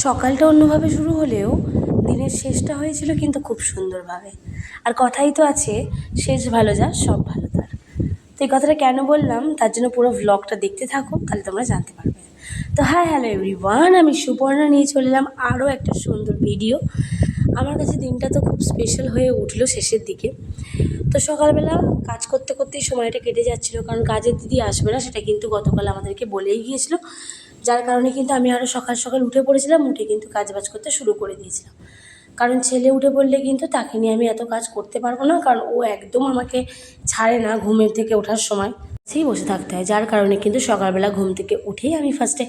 সকালটা অন্যভাবে শুরু হলেও দিনের শেষটা হয়েছিল কিন্তু খুব সুন্দরভাবে। আর কথাই তো আছে, শেষ ভালো যার সব ভালো তার। তো এই কথাটা কেন বললাম তার জন্য পুরো ভ্লগটা দেখতে থাকো, তাহলে তোমরা জানতে পারবে। তো হ্যালো এভরিওয়ান, আমি সুপর্ণা নিয়ে চলে এলাম আরও একটা সুন্দর ভিডিও। আমার কাছে দিনটা তো খুব স্পেশাল হয়ে উঠলো শেষের দিকে। তো সকালবেলা কাজ করতে করতেই সময়টা কেটে যাচ্ছিলো, কারণ কাজের দিদি আসবে না সেটা কিন্তু গতকাল আমাদেরকে বলেই গিয়েছিলো। যার কারণে কিন্তু আমি আরও সকাল সকাল উঠে পড়েছিলাম, উঠে কিন্তু কাজবাজ করতে শুরু করে দিয়েছিলাম। কারণ ছেলে উঠে পড়লে কিন্তু তাকে নিয়ে আমি এত কাজ করতে পারবো না, কারণ ও একদম আমাকে ছাড়ে না। ঘুমের থেকে ওঠার সময় সেই বসে থাকতে হয়, যার কারণে কিন্তু সকালবেলা ঘুম থেকে উঠেই আমি ফার্স্টে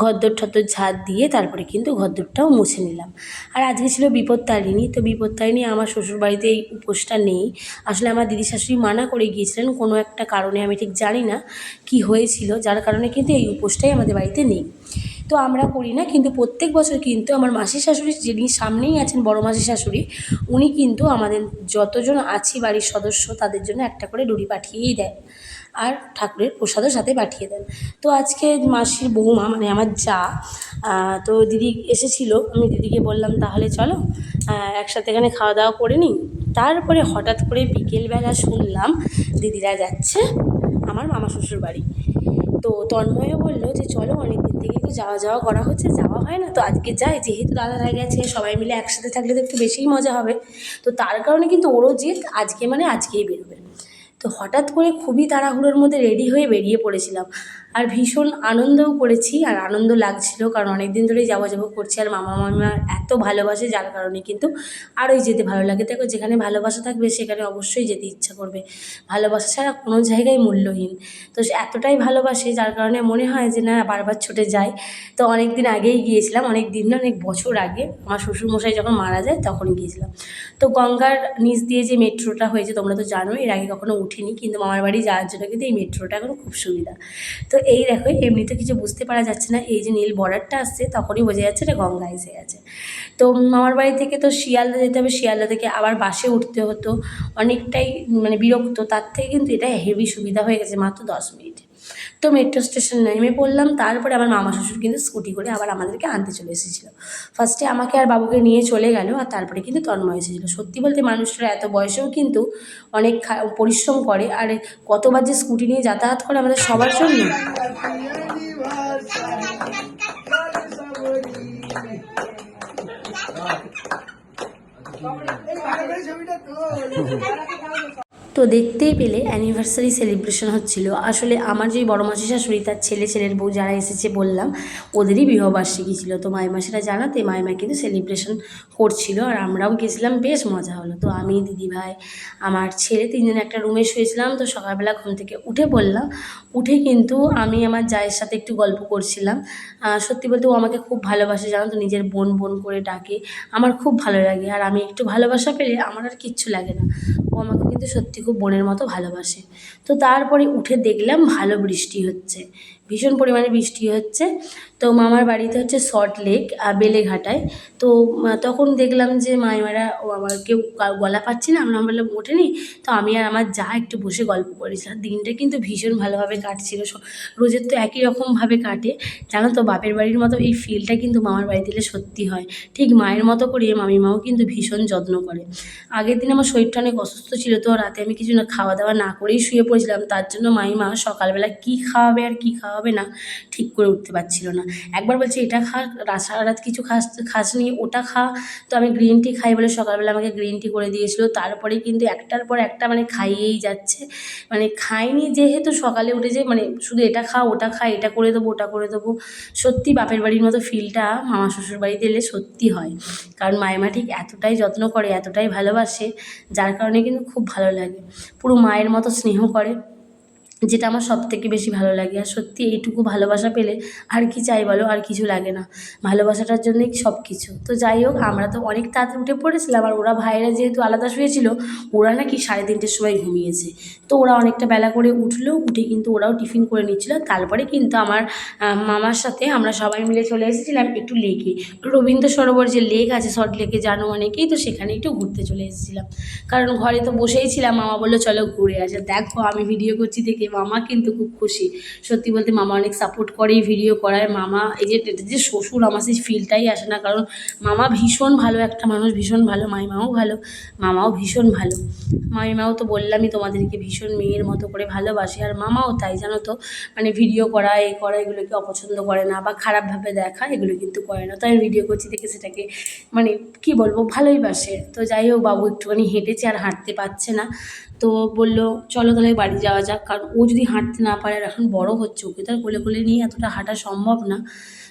ঘরদোর ঠদ্দর ঝাঁট দিয়ে তারপরে কিন্তু ঘরদোরটাও মুছে নিলাম। আর আজকে ছিল বিপত্তারিণী। তো বিপত্তারিণী আমার শ্বশুরবাড়িতে এই উপোসটা নেই। আসলে আমার দিদি শাশুড়ি মানা করে গিয়েছিলেন কোনো একটা কারণে, আমি ঠিক জানি না কি হয়েছিল, যার কারণে কিন্তু এই উপোসটাই আমাদের বাড়িতে নেই। তো আমরা করি না, কিন্তু প্রত্যেক বছর কিন্তু আমার মাসির শাশুড়ি, যিনি সামনেই আছেন বড় মাসির শাশুড়ি, উনি কিন্তু আমাদের যতজন আছি বাড়ির সদস্য তাদের জন্য একটা করে ডুরি পাঠিয়েই দেন, আর ঠাকুরের প্রসাদও সাথে পাঠিয়ে দেন। তো আজকে মাসির বৌমা মানে আমার যা, তো দিদি এসেছিলো। আমি দিদিকে বললাম তাহলে চলো একসাথে এখানে খাওয়া দাওয়া করে নিই। তারপরে হঠাৎ করে বিকেলবেলা শুনলাম দিদিরা যাচ্ছে আমার মামা শ্বশুর বাড়ি। তো তন্ময়ও বললো যে চলো, অনেক দিন থেকে তো যাওয়া যাওয়া করা হচ্ছে, যাওয়া হয় না, তো আজকে যাই, যেহেতু দাদারা গেছে সবাই মিলে একসাথে থাকলে তো একটু বেশিই মজা হবে। তো তার কারণে কিন্তু ওরও জেদ, আজকে মানে আজকেই বেরোবে। তো হঠাৎ করে খুবই তাড়াহুড়োর মধ্যে রেডি হয়ে বেরিয়ে পড়েছিলাম। আর ভীষণ আনন্দও করেছি, আর আনন্দ লাগছিল, কারণ অনেক দিন ধরেই যাবো যাবো করছি। আর মামা মামিমা এত ভালোবাসে, যার কারণে কিন্তু আরোই যেতে ভালো লাগে। দেখো, যেখানে ভালোবাসা থাকবে সেখানে অবশ্যই যেতে ইচ্ছা করবে। ভালোবাসা ছাড়া কোনো জায়গায় মূল্যহীন। তো সে এতটাই ভালোবাসে, যার কারণে মনে হয় যে না, বারবার ছুটে যাই। তো অনেক দিন আগেই গিয়েছিলাম, অনেক দিন না, অনেক বছর আগে আমার শ্বশুরমশাই যখন মারা যায় তখন গিয়েছিলাম। তো গঙ্গার নিচ দিয়ে যে মেট্রোটা হয়েছে তোমরা তো জানো, এর আগে কখনো উঠিনি, কিন্তু মামার বাড়ি যাওয়ার জন্য কিন্তু এই মেট্রোটা এখন খুব সুবিধা। তো এই দেখো, এমনিতে কিছু বুঝতে পারা যাচ্ছে না, এই যে নীল বর্ডারটা আসছে তখনই বোঝা যাচ্ছে এটা গঙ্গা এসে গেছে। তো মামার বাড়ি থেকে তো শিয়ালদা যেতে হবে, শিয়ালদা থেকে আবার বাসে উঠতে হতো, অনেকটাই মানে বিরক্ত। তার থেকে কিন্তু এটা হেভি সুবিধা হয়ে গেছে, মাত্র 10 মিনিট। তো মেট্রো স্টেশন নেমে পড়লাম। তারপরে আমার মামা শ্বশুর কিন্তু স্কুটি করে আবার আমাদেরকে আনতে চলে এসেছিলো। ফার্স্টে আমাকে আর বাবুকে নিয়ে চলে গেল, আর তারপরে কিন্তু তন্ময় এসেছিলো। সত্যি বলতে মানুষরা এত বয়সেও কিন্তু অনেক পরিশ্রম করে, আর কতবার যে স্কুটি নিয়ে যাতায়াত করে আমাদের সবার জন্য। তো দেখতেই পেলে অ্যানিভার্সারি সেলিব্রেশন হচ্ছিল। আসলে আমার যেই বড় মাসি শাশুড়ি, তার ছেলের বউ যারা এসেছে বললাম, ওদেরই বিবাহবার্ষিকী ছিল। তো মাইমা সেটা জানাতে মাইমা কিন্তু সেলিব্রেশন করছিল, আর আমরাও গেছিলাম, বেশ মজা হলো। তো আমি, দিদিভাই, আমার ছেলে তিনজনে একটা রুমে শুয়েছিলাম। তো সকালবেলা ঘুম থেকে উঠে পড়লাম, উঠে কিন্তু আমি আমার জায়ের সাথে একটু গল্প করছিলাম। সত্যি বলতে ও আমাকে খুব ভালোবাসে, জানো তো, নিজের বোন বোন করে ডাকে। আমার খুব ভালো লাগে, আর আমি একটু ভালোবাসা পেলে আমার আর কিচ্ছু লাগে না। ও আমাকে কিন্তু সত্যি খুব বোনের মতো ভালোবাসে। তো তারপরে উঠে দেখলাম ভালো বৃষ্টি হচ্ছে, ভীষণ পরিমাণে বৃষ্টি হচ্ছে। তো মামার বাড়িতে হচ্ছে সল্ট লেক বেলেঘাটায়। তো তখন দেখলাম যে মাইমারা ও আমার কেউ গলা পাচ্ছি না, আমরা বললাম ওঠেনি। তো আমি আর আমার যা একটু বসে গল্প করেছিলাম। দিনটা কিন্তু ভীষণ ভালোভাবে কাটছিল। রোজের তো একই রকমভাবে কাটে, জানো তো, বাপের বাড়ির মতো এই ফিলটা কিন্তু মামার বাড়িতে এলে সত্যি হয়। ঠিক মায়ের মতো করে মামিমাও কিন্তু ভীষণ যত্ন করে। আগের দিন আমার শরীরটা অনেক অসুস্থ ছিল, তো রাতে আমি কিছু না খাওয়া দাওয়া না করেই শুয়ে পড়েছিলাম। তার জন্য মামিমা সকালবেলা কী খাওয়াবে আর কী খাওয়াবে না ঠিক করে উঠতে পারছিল না। একবার বলছে এটা খা, সারা রাত কিছু খাসনি, ওটা খা। তো আমি গ্রিন টি খাই বলে সকালবেলা আমাকে গ্রিন টি করে দিয়েছিল। তারপরে কিন্তু একটার পর একটা মানে খাইয়েই যাচ্ছে। মানে খাইনি যেহেতু সকালে উঠে যে মানে শুধু এটা খা, ওটা খা, এটা করে দেবো, ওটা করে দেবো। সত্যি বাপের বাড়ির মতো ফিলটা মামা শ্বশুর বাড়িতে এলে সত্যি হয়, কারণ মায়েমা ঠিক এতটাই যত্ন করে, এতটাই ভালোবাসে, যার কারণে কিন্তু খুব ভালো লাগে। পুরো মায়ের মতো স্নেহ করে, যেটা আমার সবথেকে বেশি ভালো লাগে। আর সত্যি এইটুকু ভালোবাসা পেলে আর কি চাই বলো, আর কিছু লাগে না। ভালোবাসাটার জন্যই সব কিছু। তো যাই হোক, আমরা তো অনেক তাড়াতাড়ি উঠে পড়েছিলাম, আর ওরা ভাইয়েরা যেহেতু আলাদা শুয়েছিল, ওরা নাকি 3:30-র সময় ঘুমিয়েছে। তো ওরা অনেকটা বেলা করে উঠলো, উঠে কিন্তু ওরাও টিফিন করে নিচ্ছিল। তারপরে কিন্তু আমার মামার সাথে আমরা সবাই মিলে চলে এসেছিলাম একটু লেকে, রবীন্দ্র সরোবর যে লেক আছে সল্ট লেকে, জানো অনেকেই, তো সেখানে একটু ঘুরতে চলে এসেছিলাম। কারণ ঘরে তো বসেই ছিলাম, মামা বললো চলো ঘুরে আসে। দেখো আমি ভিডিও করছি দেখে মামা কিন্তু খুব খুশি। সত্যি বলতে মামা অনেক সাপোর্ট করে এই ভিডিও করায়। মামা এই যে এটা যে শ্বশুর, আমার সেই ফিলটাই আসে না, কারণ মামা ভীষণ ভালো একটা মানুষ, ভীষণ ভালো। মামিমাও ভালো, মামাও ভীষণ ভালো। মামিমাও তো বললামই তোমাদেরকে ভীষণ মেয়ের মতো করে ভালোবাসে, আর মামাও তাই জানো তো, মানে ভিডিও করা এই করা এগুলোকে অপছন্দ করে না বা খারাপভাবে দেখা এগুলো কিন্তু করে না। তো আমি ভিডিও করছি দেখে সেটাকে মানে কি বলবো, ভালোই বাসে। তো যাই হোক, বাবু একটুখানি হেঁটেছে আর হাঁটতে পারছে না, তো বললো চলো তাহলে বাড়ি যাওয়া যাক, কারণ ও যদি হাঁটতে না পারে আর এখন বড় হচ্ছে, ওকে তো আর কোলে কোলে নিয়ে এতটা হাঁটা সম্ভব না।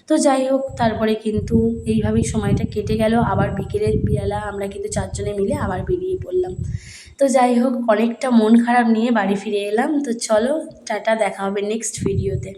তো যাই হোক, তারপরে কিন্তু এইভাবেই সময়টা কেটে গেল। আবার বিকেলের বেলা আমরা কিন্তু চারজনে মিলে আবার বেরিয়ে পড়লাম। তো যাই হোক, অনেকটা মন খারাপ নিয়ে বাড়ি ফিরে এলাম। তো চলো টাটা, দেখা হবে নেক্সট ভিডিওতে।